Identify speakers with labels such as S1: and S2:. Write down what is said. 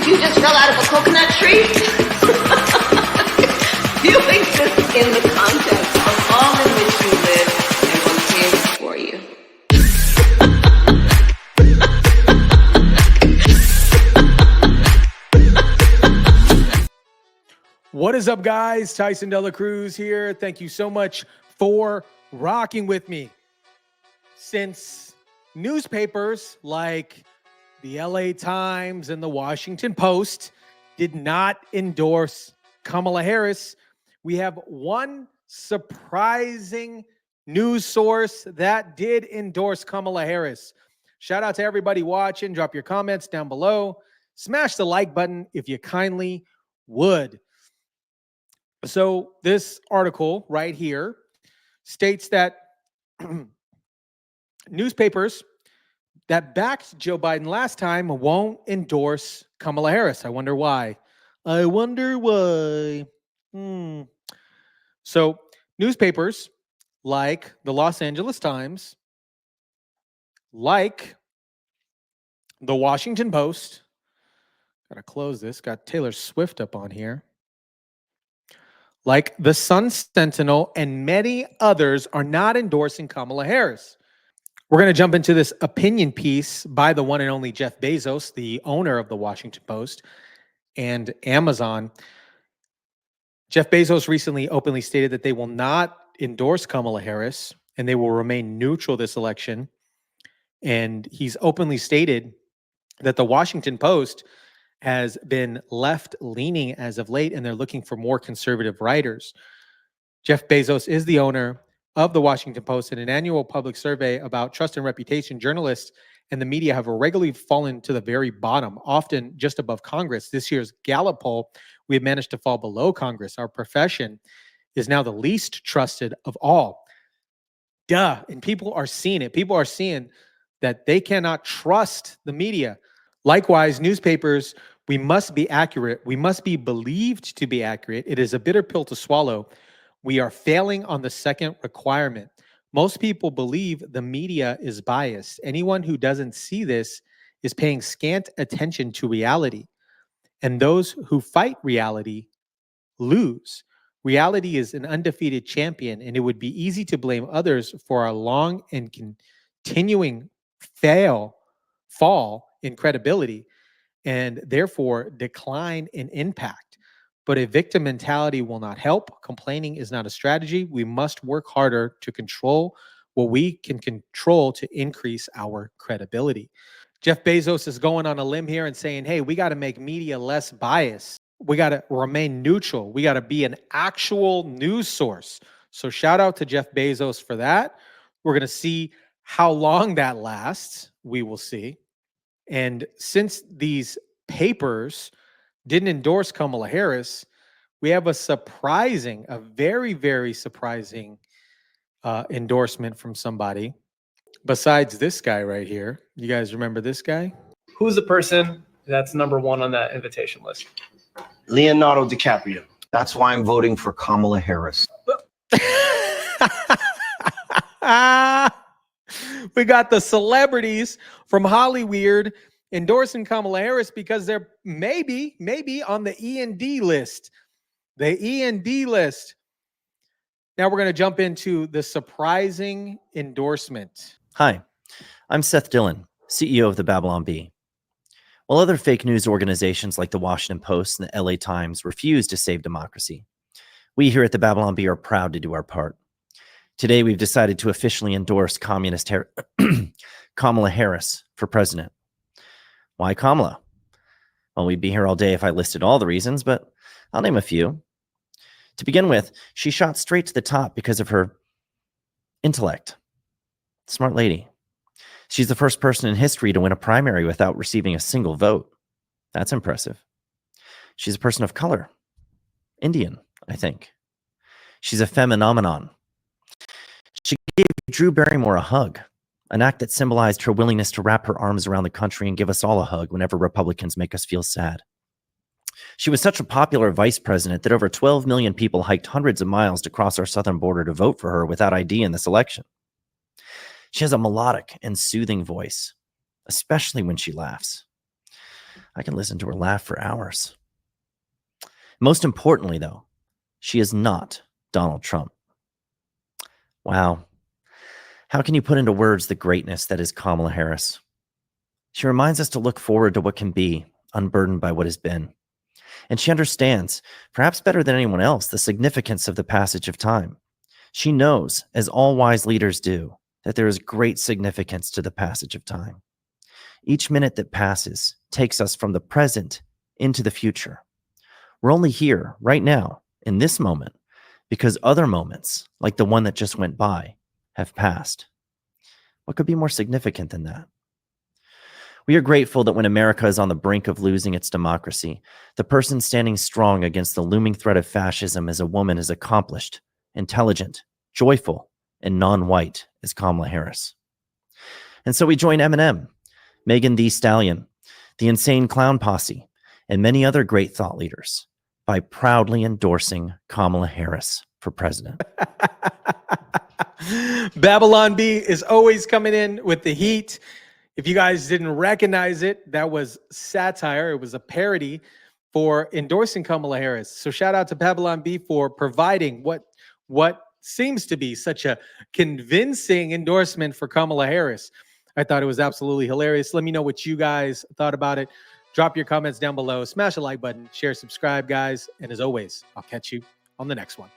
S1: you just fell out of a coconut tree? You exist in the context of all in which you live and what's here for you.
S2: What is up, guys? Tyson Dela Cruz here. Thank you so much for rocking with me. Since newspapers like the LA Times and the Washington Post did not endorse Kamala Harris, we have one surprising news source that did endorse Kamala Harris. Shout out to everybody watching. Drop your comments down below. Smash the like button if you kindly would. So this article right here states that newspapers that backed Joe Biden last time won't endorse Kamala Harris. I wonder why. So newspapers like the Los Angeles Times, like the Washington Post, gotta close this, got Taylor Swift up on here, like the Sun Sentinel and many others are not endorsing Kamala Harris. We're going to jump into this opinion piece by the one and only Jeff Bezos, the owner of the Washington Post and Amazon. Jeff Bezos recently openly stated that they will not endorse Kamala Harris and they will remain neutral this election. And he's openly stated that the Washington Post has been left-leaning as of late, and they're looking for more conservative writers. Jeff Bezos is the owner of the Washington Post. In an annual public survey about trust and reputation, journalists and the media have regularly fallen to the very bottom, often just above Congress. This year's Gallup poll, we have managed to fall below Congress. Our profession is now the least trusted of all. Duh. And people are seeing it. People are seeing that they cannot trust the media. Likewise, newspapers, we must be accurate. We must be believed to be accurate. It is a bitter pill to swallow. We are failing on the second requirement. Most people believe the media is biased. Anyone who doesn't see this is paying scant attention to reality. And those who fight reality lose. Reality is an undefeated champion, and it would be easy to blame others for our long and continuing fall in credibility and therefore decline in impact. But a victim mentality will not help. Complaining is not a strategy. We must work harder to control what we can control to increase our credibility. Jeff Bezos is going on a limb here and saying, hey, we got to make media less biased. We got to remain neutral. We got to be an actual news source. So shout out to Jeff Bezos for that. We're going to see how long that lasts. We will see. And since these papers didn't endorse Kamala Harris, we have a very, very surprising endorsement from somebody besides this guy right here. You guys remember this guy?
S3: Who's the person that's number one on that invitation list?
S4: Leonardo DiCaprio.
S5: That's why I'm voting for Kamala Harris.
S2: We got the celebrities from Hollyweird endorsing Kamala Harris because they're maybe on the E&D list. The E&D list. Now we're going to jump into the surprising endorsement.
S6: Hi, I'm Seth Dillon, CEO of the Babylon Bee. While other fake news organizations like the Washington Post and the LA Times refuse to save democracy, we here at the Babylon Bee are proud to do our part. Today, we've decided to officially endorse Kamala Harris for president. Why Kamala? Well, we'd be here all day if I listed all the reasons, but I'll name a few. To begin with, she shot straight to the top because of her intellect. Smart lady. She's the first person in history to win a primary without receiving a single vote. That's impressive. She's a person of color. Indian, I think. She's a phenomenon. She gave Drew Barrymore a hug, an act that symbolized her willingness to wrap her arms around the country and give us all a hug whenever Republicans make us feel sad. She was such a popular vice president that over 12 million people hiked hundreds of miles to cross our southern border to vote for her without ID in this election. She has a melodic and soothing voice, especially when she laughs. I can listen to her laugh for hours. Most importantly, though, she is not Donald Trump. Wow. How can you put into words the greatness that is Kamala Harris? She reminds us to look forward to what can be, unburdened by what has been. And she understands, perhaps better than anyone else, the significance of the passage of time. She knows, as all wise leaders do, that there is great significance to the passage of time. Each minute that passes takes us from the present into the future. We're only here right now, in this moment, because other moments, like the one that just went by, have passed. What could be more significant than that? We are grateful that when America is on the brink of losing its democracy, the person standing strong against the looming threat of fascism is a woman as accomplished, intelligent, joyful, and non-white as Kamala Harris. And so we join Eminem, Megan Thee Stallion, the Insane Clown Posse, and many other great thought leaders by proudly endorsing Kamala Harris for president.
S2: Babylon B is always coming in with the heat. If you guys didn't recognize it, that was satire. It was a parody for endorsing Kamala Harris. So shout out to Babylon B for providing what seems to be such a convincing endorsement for Kamala Harris. I thought it was absolutely hilarious. Let me know what you guys thought about it. Drop your comments down below. Smash a like button. Share, subscribe, guys. And as always, I'll catch you on the next one.